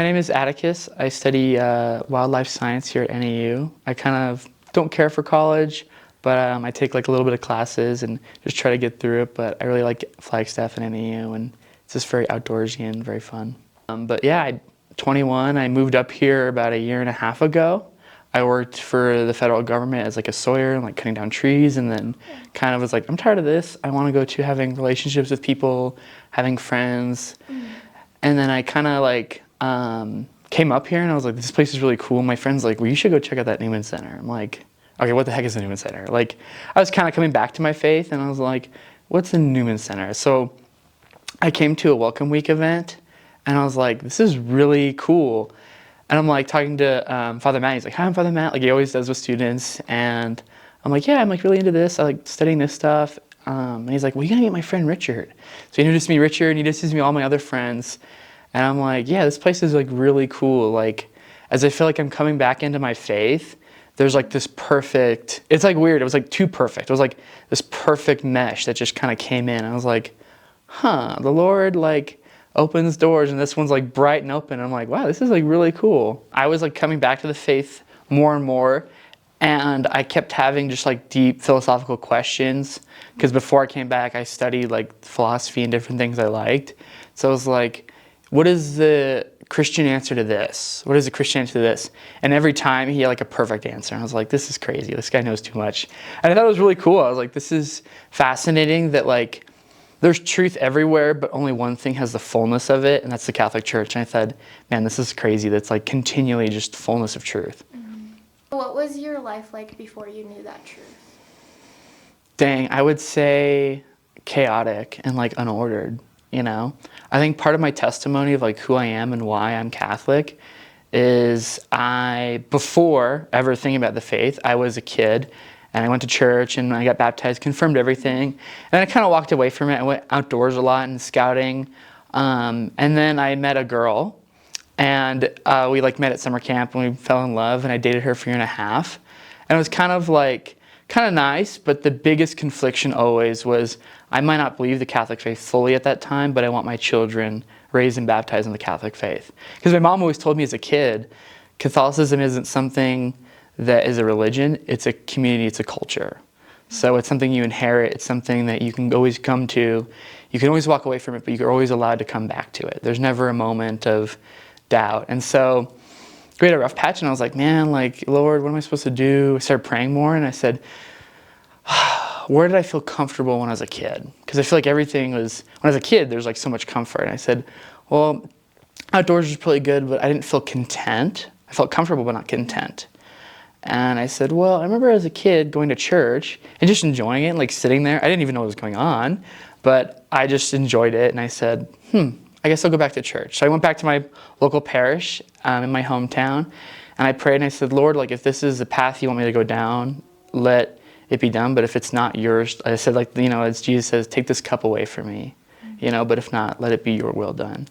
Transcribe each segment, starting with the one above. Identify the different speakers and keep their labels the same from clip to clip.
Speaker 1: My name is Atticus. I study wildlife science here at NAU. I kind of don't care for college, but I take like a little bit of classes and just try to get through it. But I really like Flagstaff and NAU, and it's just very outdoorsy and very fun. But yeah, I'm 21. I moved up here about a year and a half ago. I worked for the federal government as like a sawyer and like cutting down trees, and then kind of was like, I'm tired of this. I want to go to having relationships with people, having friends. And then I kind of like came up here and I was like, this place is really cool. My friend's like, well, you should go check out that Newman Center. I'm like, okay, what the heck is the Newman Center? Like, I was kind of coming back to my faith and I was like, what's the Newman Center? So I came to a Welcome Week event and I was like, this is really cool. And I'm like talking to Father Matt. He's like, hi, I'm Father Matt. Like he always does with students. And I'm like, yeah, I'm like really into this. I like studying this stuff. And he's like, well, you gotta meet my friend Richard. So he introduced me to Richard and he introduced me to all my other friends. And I'm like, yeah, this place is like really cool. Like, as I feel like I'm coming back into my faith, there's like this perfect, it's like weird. It was like too perfect. It was like this perfect mesh that just kind of came in. I was like, huh, the Lord like opens doors and this one's like bright and open. And I'm like, wow, this is like really cool. I was like coming back to the faith more and more. And I kept having just like deep philosophical questions because before I came back, I studied like philosophy and different things I liked. So I was like, what is the Christian answer to this? What is the Christian answer to this? And every time he had like a perfect answer. And I was like, this is crazy. This guy knows too much. And I thought it was really cool. I was like, this is fascinating that like there's truth everywhere, but only one thing has the fullness of it, and that's the Catholic Church. And I thought, man, this is crazy. That's like continually just fullness of truth.
Speaker 2: What was your life like before you knew that truth?
Speaker 1: Dang, I would say chaotic and like unordered, you know? I think part of my testimony of like who I am and why I'm Catholic is before ever thinking about the faith, I was a kid and I went to church and I got baptized, confirmed everything. And I kind of walked away from it. I went outdoors a lot and scouting. And then I met a girl and we like met at summer camp and we fell in love and I dated her for a year and a half. And it was kind of nice, but the biggest confliction always was I might not believe the Catholic faith fully at that time, but I want my children raised and baptized in the Catholic faith. Because my mom always told me as a kid, Catholicism isn't something that is a religion, it's a community, it's a culture. So it's something you inherit, it's something that you can always come to. You can always walk away from it, but you're always allowed to come back to it. There's never a moment of doubt. And so we had a rough patch and I was like, man, like, Lord, what am I supposed to do? I started praying more and I said, where did I feel comfortable when I was a kid? Because I feel like everything was, when I was a kid, there's like so much comfort. And I said, well, outdoors was pretty good, but I didn't feel content. I felt comfortable, but not content. And I said, well, I remember as a kid going to church and just enjoying it, like sitting there. I didn't even know what was going on, but I just enjoyed it. And I said, I guess I'll go back to church. So I went back to my local parish in my hometown, and I prayed and I said, Lord, like if this is the path you want me to go down, let it be done. But if it's not yours, I said, like, you know, as Jesus says, take this cup away from me, you know, but if not, let it be your will done.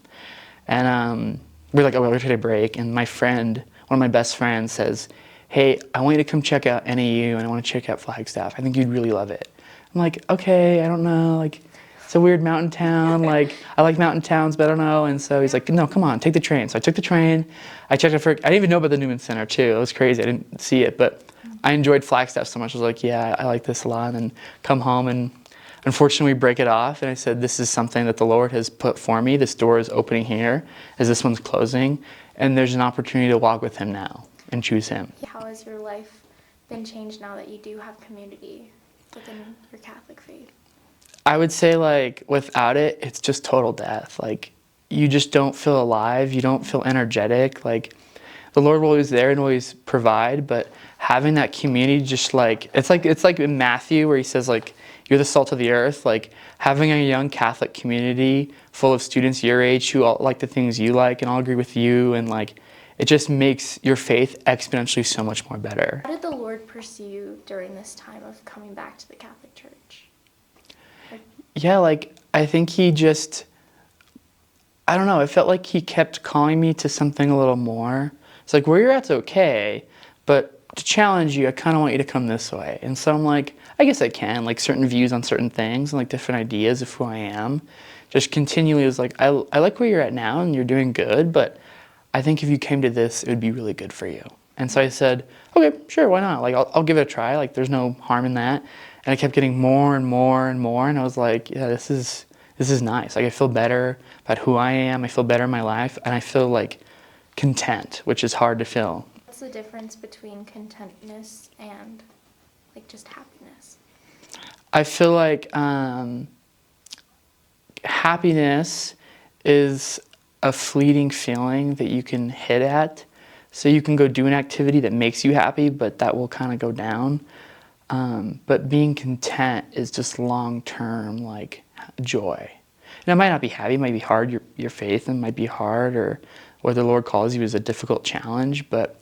Speaker 1: And we're like, oh, we're taking a break. And my friend, one of my best friends says, hey, I want you to come check out NAU and I want to check out Flagstaff. I think you'd really love it. I'm like, okay, I don't know. Like, it's a weird mountain town. Like, I like mountain towns, but I don't know. And so he's like, no, come on, take the train. So I took the train. I checked it for, I didn't even know about the Newman Center too. It was crazy. I didn't see it, but I enjoyed Flagstaff so much. I was like, yeah, I like this a lot. And come home and unfortunately we break it off. And I said, this is something that the Lord has put for me. This door is opening here as this one's closing. And there's an opportunity to walk with him now and choose him.
Speaker 2: How has your life been changed now that you do have community within your Catholic faith?
Speaker 1: I would say like without it, it's just total death. Like you just don't feel alive. You don't feel energetic. Like the Lord will always there and always provide, but having that community just like, it's like in Matthew where he says like, you're the salt of the earth. Like having a young Catholic community full of students your age who all like the things you like and all agree with you, and like it just makes your faith exponentially so much more better.
Speaker 2: How did the Lord pursue you during this time of coming back to the Catholic Church?
Speaker 1: Yeah, like I think he just, I don't know, it felt like he kept calling me to something a little more. It's like where you're at's okay, but to challenge you, I kind of want you to come this way. And so I'm like, I guess I can, like certain views on certain things and like different ideas of who I am. Just continually was like, I like where you're at now and you're doing good, but I think if you came to this, it would be really good for you. And so I said, okay, sure, why not? Like, I'll give it a try. Like, there's no harm in that. And I kept getting more and more and more. And I was like, yeah, this is nice. Like, I feel better about who I am. I feel better in my life. And I feel like content, which is hard to feel.
Speaker 2: What's the difference between contentness and like just happiness?
Speaker 1: I feel like happiness is a fleeting feeling that you can hit at. So you can go do an activity that makes you happy, but that will kind of go down. But being content is just long-term, like, joy. And it might not be happy, it might be hard. Your faith and might be hard, or what the Lord calls you is a difficult challenge, but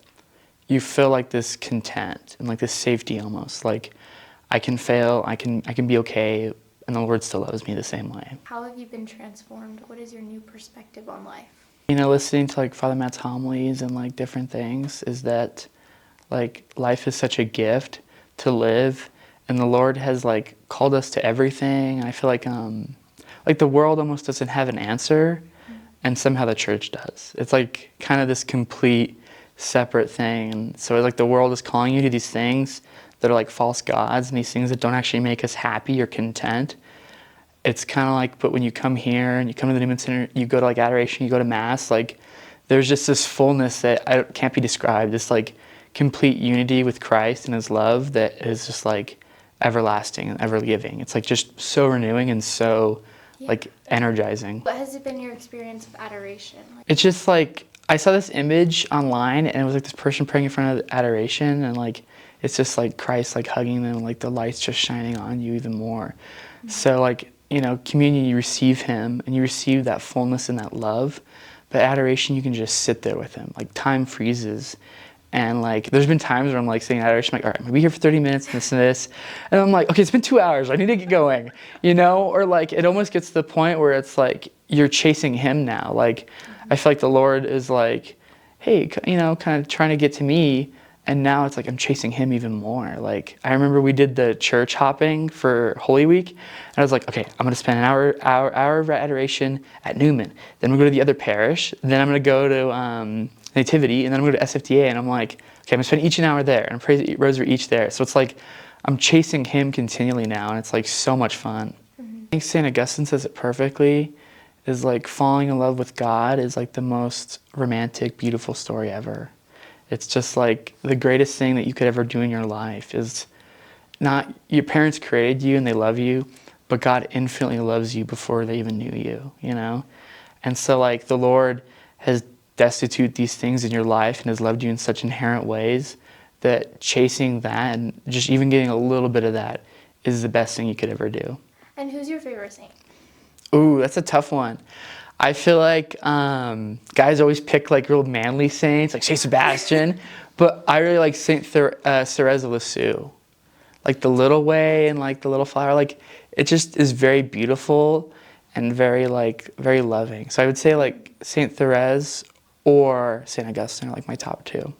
Speaker 1: you feel like this content and like this safety almost. Like, I can fail, I can be okay, and the Lord still loves me the same way.
Speaker 2: How have you been transformed? What is your new perspective on life?
Speaker 1: You know, listening to like Father Matt's homilies and like different things is that like life is such a gift to live, and the Lord has like called us to everything. And I feel like the world almost doesn't have an answer, and somehow the church does. It's like kind of this complete separate thing. And so like the world is calling you to these things that are like false gods and these things that don't actually make us happy or content. It's kind of like, but when you come here and you come to the Newman Center, you go to like adoration, you go to mass, like there's just this fullness that can't be described. This like complete unity with Christ and his love that is just like everlasting and ever giving. It's like just so renewing and so like energizing.
Speaker 2: What has it been your experience of adoration?
Speaker 1: It's just like, I saw this image online and it was like this person praying in front of the adoration, and like it's just like Christ like hugging them, like the light's just shining on you even more. So like, you know, communion, you receive him and you receive that fullness and that love. But adoration, you can just sit there with him. Like time freezes. And like, there's been times where I'm like sitting in adoration, I'm like, all right, I'm gonna be here for 30 minutes and this and this. And I'm like, okay, it's been 2 hours. I need to get going, you know? Or like, it almost gets to the point where it's like, you're chasing him now. Like, I feel like the Lord is like, hey, you know, kind of trying to get to me. And now it's like I'm chasing him even more. Like, I remember we did the church hopping for Holy Week, and I was like, okay, I'm gonna spend an hour of adoration at Newman. Then we'll go to the other parish. Then I'm gonna go to Nativity, and then I'm gonna go to SFDA. And I'm like, okay, I'm gonna spend each an hour there, and praise the rosary each there. So it's like I'm chasing him continually now, and it's like so much fun. I think St. Augustine says it perfectly. Is like falling in love with God is like the most romantic, beautiful story ever. It's just like the greatest thing that you could ever do in your life is not, your parents created you and they love you, but God infinitely loves you before they even knew you, you know? And so like the Lord has destitute these things in your life and has loved you in such inherent ways that chasing that and just even getting a little bit of that is the best thing you could ever do.
Speaker 2: And who's your favorite saint?
Speaker 1: Ooh, that's a tough one. I feel like guys always pick like real manly saints, like Saint Sebastian, but I really like Saint Therese of Lisieux. Like the little way and like the little flower, like it just is very beautiful and very loving. So I would say like Saint Therese or Saint Augustine are like my top two.